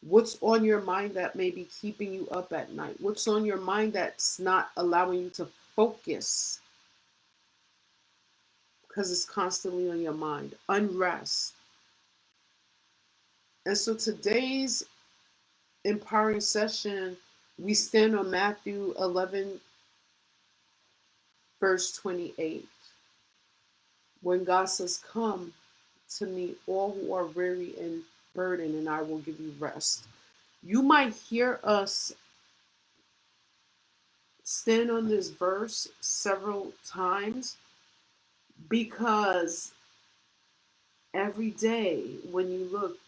What's on your mind that may be keeping you up at night? What's on your mind that's not allowing you to focus because it's constantly on your mind? Unrest. And so today's empowering session, we stand on Matthew 11, verse 28. When God says, "Come to me, all who are weary and burdened, and I will give you rest." You might hear us stand on this verse several times because every day when you look,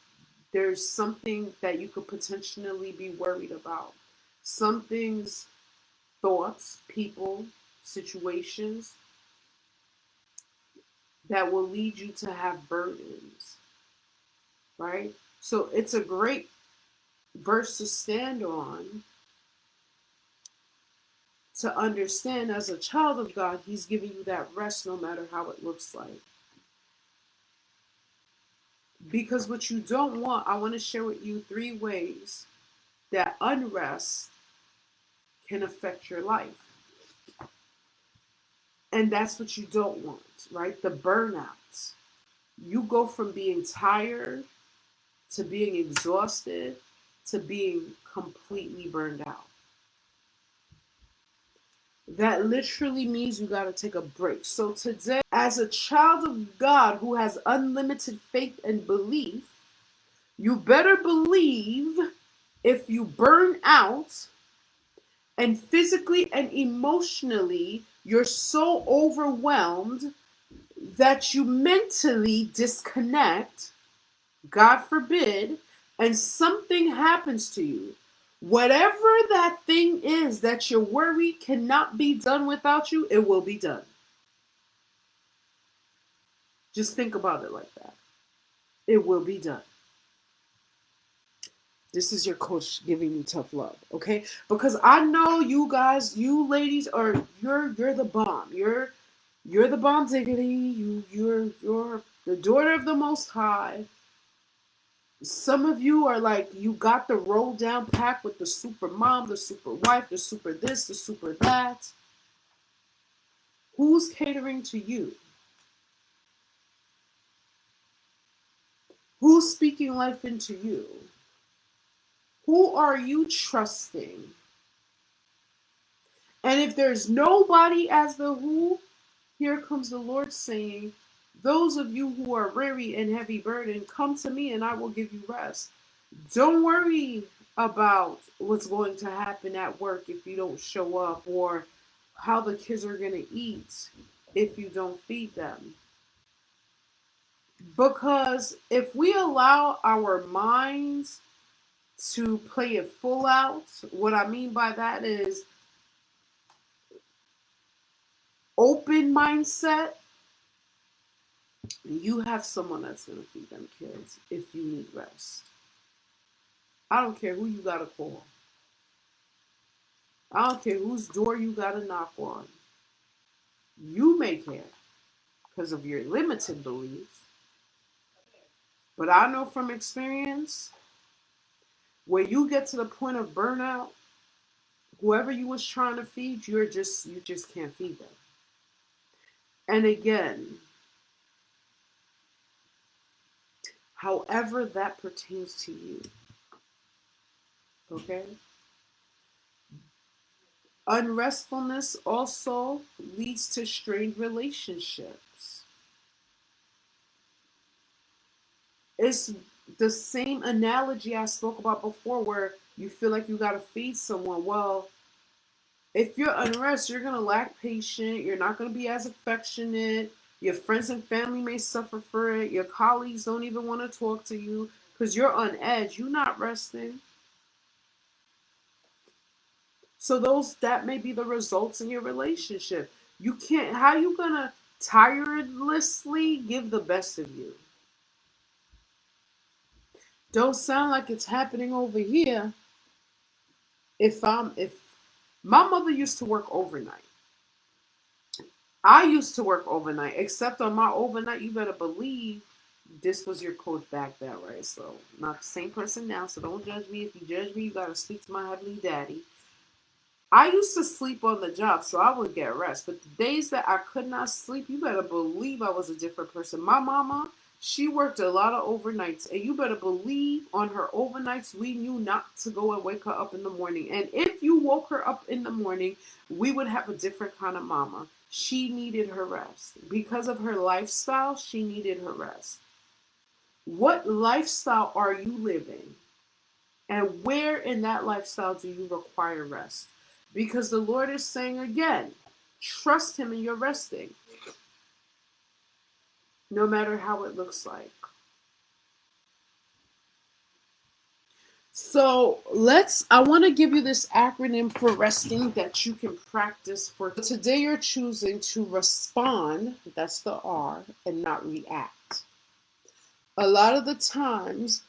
there's something that you could potentially be worried about. Some things, thoughts, people, situations that will lead you to have burdens, right? So it's a great verse to stand on to understand as a child of God, He's giving you that rest no matter how it looks like. Because what you don't want, I want to share with you 3 ways that unrest can affect your life. And that's what you don't want, right? The burnouts. You go from being tired to being exhausted to being completely burned out. That literally means you got to take a break. So today, as a child of God who has unlimited faith and belief, you better believe if you burn out and physically and emotionally you're so overwhelmed that you mentally disconnect, God forbid, and something happens to you. Whatever that thing is that you're worried cannot be done without you, it will be done. Just think about it like that. It will be done. This is your coach giving you tough love, okay? Because I know you guys, you ladies are you're the bomb. You're the bomb diggity. You're the daughter of the Most High. Some of you are like you got the roll down pack with the super mom, the super wife, the super this, the super that. Who's catering to you? Who's speaking life into you? Who are you trusting? And if there's nobody as the who, here comes the Lord saying, those of you who are weary and heavy burdened, come to me and I will give you rest. Don't worry about what's going to happen at work if you don't show up, or how the kids are going to eat if you don't feed them. Because if we allow our minds to play it full out, what I mean by that is open mindset, you have someone that's going to feed them kids if you need rest. I don't care who you got to call. I don't care whose door you got to knock on. You may care because of your limited beliefs. But I know from experience, when you get to the point of burnout, whoever you was trying to feed, you just can't feed them. And again, however that pertains to you, okay? Unrestfulness also leads to strained relationships. It's the same analogy I spoke about before where you feel like you got to feed someone. Well, if you're unrest, you're going to lack patience. You're not going to be as affectionate. Your friends and family may suffer for it. Your colleagues don't even want to talk to you because you're on edge. You're not resting. So that may be the results in your relationship. You can't, how you going to tirelessly give the best of you? Don't sound like it's happening over here. If my mother used to work overnight. I used to work overnight, except on my overnight, you better believe This was your coach back then, right? So not the same person now. So don't judge me. If you judge me, you gotta speak to my heavenly daddy. I used to sleep on the job, so I would get rest. But the days that I could not sleep, you better believe I was a different person. My mama, she worked a lot of overnights, and you better believe on her overnights, we knew not to go and wake her up in the morning. And if you woke her up in the morning, we would have a different kind of mama. She needed her rest. Because of her lifestyle, she needed her rest. What lifestyle are you living? And where in that lifestyle do you require rest? Because the Lord is saying again, trust Him in your resting, no matter how it looks like. So I want to give you this acronym for resting that you can practice for today. You're choosing to respond, that's the R, and not react. A lot of the times,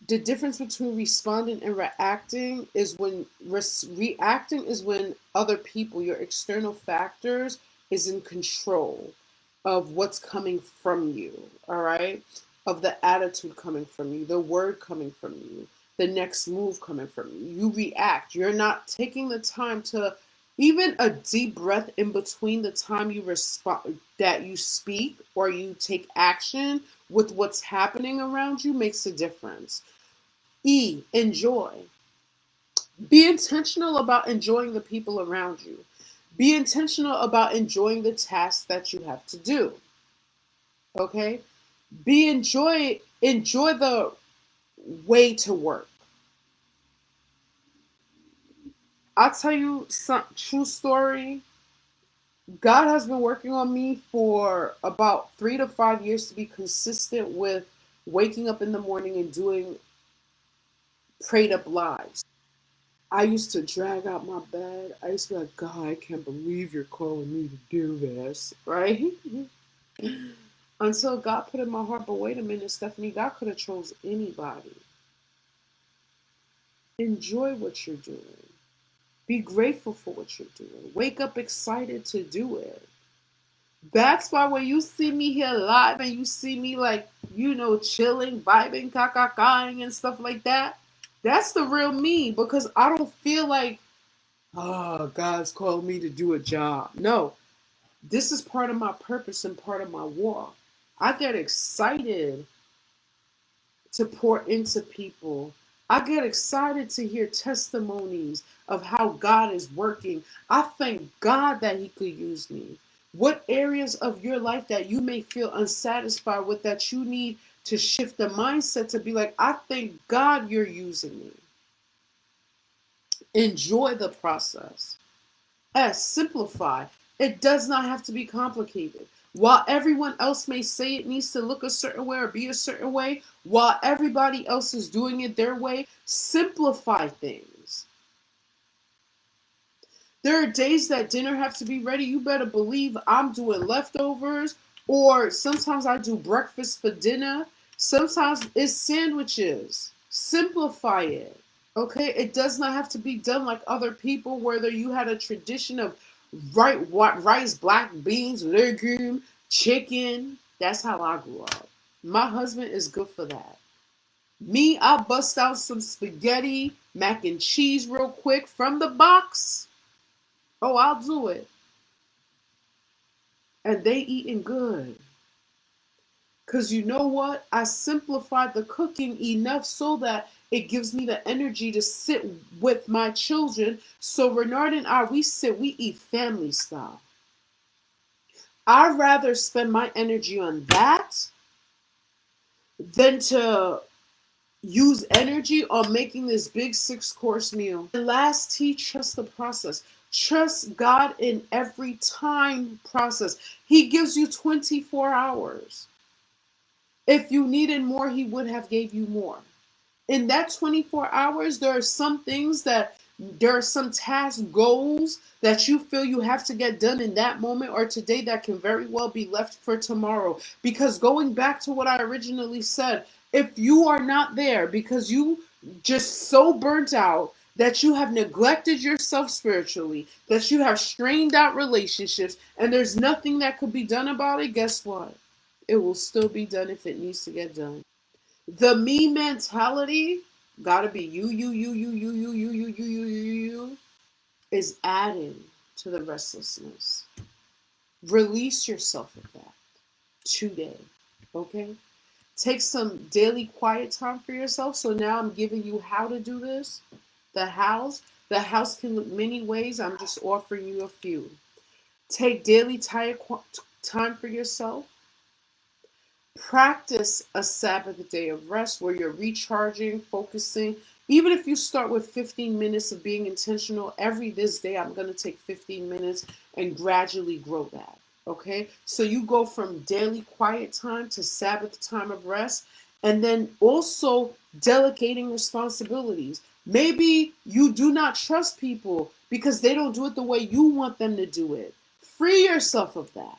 the difference between responding and reacting is when reacting is when other people, your external factors, is in control of what's coming from you, all right? Of the attitude coming from you, the word coming from you, the next move coming from you. You react. You're not taking the time to even a deep breath in between the time you respond that you speak or you take action with what's happening around you makes a difference. E, enjoy. Be intentional about enjoying the people around you. Be intentional about enjoying the tasks that you have to do. Okay? Enjoy the way to work. I'll tell you some true story. God has been working on me for about 3 to 5 years to be consistent with waking up in the morning and doing prayed up lives. I used to drag out my bed. I used to be like, God, I can't believe you're calling me to do this, right? Until God put in my heart, but wait a minute, Stephanie, God could have chose anybody. Enjoy what you're doing. Be grateful for what you're doing. Wake up excited to do it. That's why when you see me here live and you see me like, chilling, vibing, kakakaing and stuff like that, that's the real me because I don't feel like, oh, God's called me to do a job. No, this is part of my purpose and part of my walk. I get excited to pour into people. I get excited to hear testimonies of how God is working. I thank God that He could use me. What areas of your life that you may feel unsatisfied with that you need to shift the mindset to be like, I thank God you're using me. Enjoy the process. S, simplify. It does not have to be complicated. While everyone else may say it needs to look a certain way or be a certain way, while everybody else is doing it their way, simplify things. There are days that dinner has to be ready. You better believe I'm doing leftovers, or sometimes I do breakfast for dinner. Sometimes it's sandwiches. Simplify it. Okay, it does not have to be done like other people, whether you had a tradition of rice, black beans, legume, chicken. That's how I grew up. My husband is good for that. Me, I bust out some spaghetti, mac and cheese real quick from the box. Oh, I'll do it. And they eating good. Because you know what? I simplified the cooking enough so that it gives me the energy to sit with my children. So Renard and I, we eat family style. I'd rather spend my energy on that than to use energy on making this big 6-course meal. And last T, trust the process. Trust God in every time process. He gives you 24 hours. If you needed more, He would have gave you more. In that 24 hours, there are some task goals that you feel you have to get done in that moment or today that can very well be left for tomorrow. Because going back to what I originally said, if you are not there because you just so burnt out that you have neglected yourself spiritually, that you have strained out relationships, and there's nothing that could be done about it, guess what? it will still be done if it needs to get done. The me mentality, gotta be you, is adding to the restlessness. Release yourself of that today, okay? Take some daily quiet time for yourself. So now I'm giving you how to do this. The house. The house can look many ways. I'm just offering you a few. Take daily time for yourself. Practice a Sabbath day of rest where you're recharging, focusing. Even if you start with 15 minutes of being intentional, every this day I'm going to take 15 minutes and gradually grow that. Okay? So you go from daily quiet time to Sabbath time of rest, and then also delegating responsibilities. Maybe you do not trust people because they don't do it the way you want them to do it. Free yourself of that.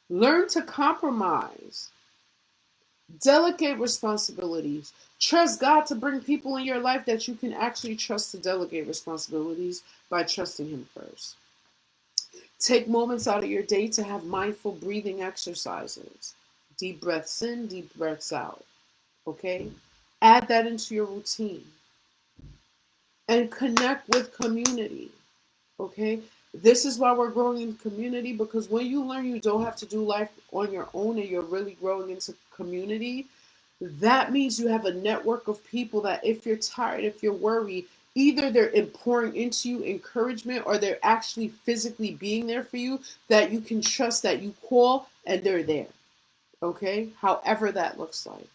Learn to compromise. Delegate responsibilities. Trust God to bring people in your life that you can actually trust to delegate responsibilities by trusting Him first. Take moments out of your day to have mindful breathing exercises. Deep breaths in, deep breaths out. Okay? Add that into your routine. And connect with community. Okay? This is why we're growing in community, because when you learn you don't have to do life on your own and you're really growing into community, that means you have a network of people that if you're tired, if you're worried, either they're pouring into you encouragement or they're actually physically being there for you, that you can trust, that you call and they're there. Okay? However that looks like.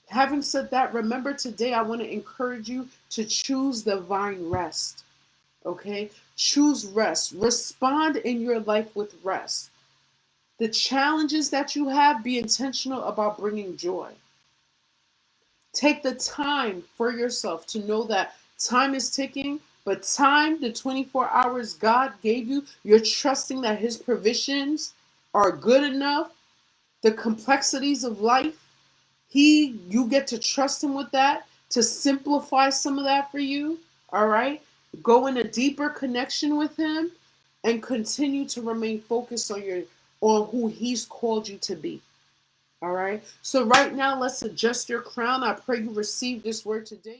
Having said that, remember today I want to encourage you to choose divine rest. Okay? Choose rest. Respond in your life with rest. The challenges that you have, be intentional about bringing joy. Take the time for yourself to know that time is ticking, but time, the 24 hours God gave you, you're trusting that His provisions are good enough. The complexities of life, you get to trust Him with that, to simplify some of that for you. All right? Go in a deeper connection with Him and continue to remain focused on who He's called you to be. All right. So right now, let's adjust your crown. I pray you receive this word today.